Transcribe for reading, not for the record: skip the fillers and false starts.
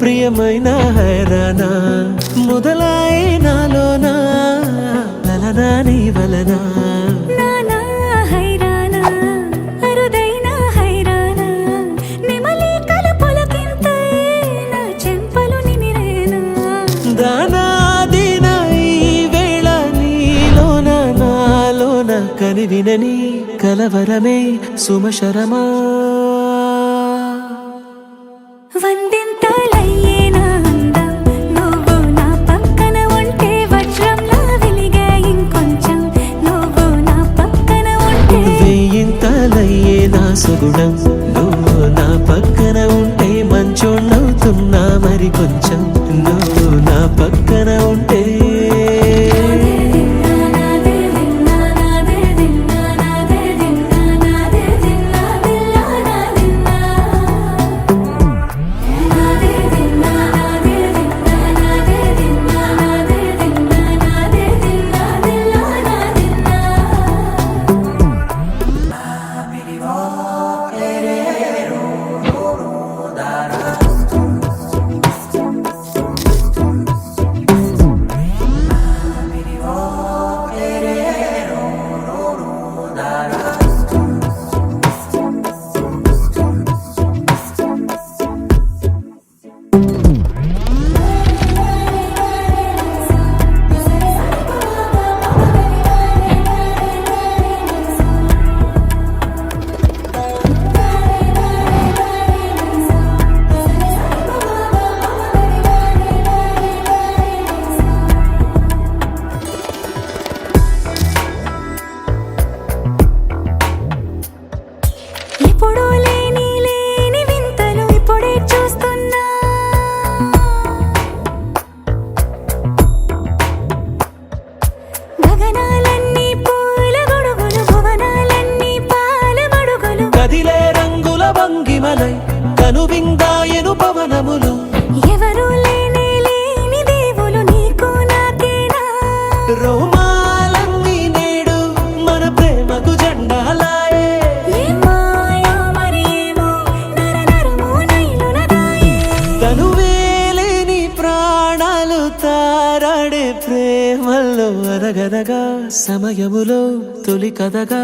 ప్రియమైన హైరానా మొదలాయే నాలోనా లలనా నీ వలనా నానా హైరానా అరుదైన హైరానా నెమలి కలుపులకింతై నా చెంపలు నిమిరేనా దానా దినా ఈ వేళ నీలోన నాలోన కనివినని కలవరమే సుమశరమా వందింతలయ్యే నా అందం నువ్వు నా పక్కన ఉంటే వజ్రంలా వెలిగే ఇంకొంచెం నువ్వు నా పక్కన ఉంటే వేయింతలయ్యే నా సుగుణం నువ్వు నా పక్కన ఉంటే మంచోణ్ణవుతున్నా మరి కొంచెం నువ్వు నా పక్కన ఉంటే ఎప్పుడూ లేని వింతలు ఇప్పుడే చూస్తున్నా గగనాలన్నీ పూల గొడుగులు భువనాలన్నీ పాల మడుగులు కదిలే రంగుల భంగిమలై కనువిందాయను పవనములు ఎవరు లేని దేవులు నీకు నాకేనా రోమాలన్నీ నేడు మన ప్రేమకు జెండాలాయే ఏ మాయో మరేమో నరనరమో నైలునదాయే తనువేలేని ప్రాణాలు తారాడే ప్రేమల్లో అనగనగా సమయములో తొలి కథగా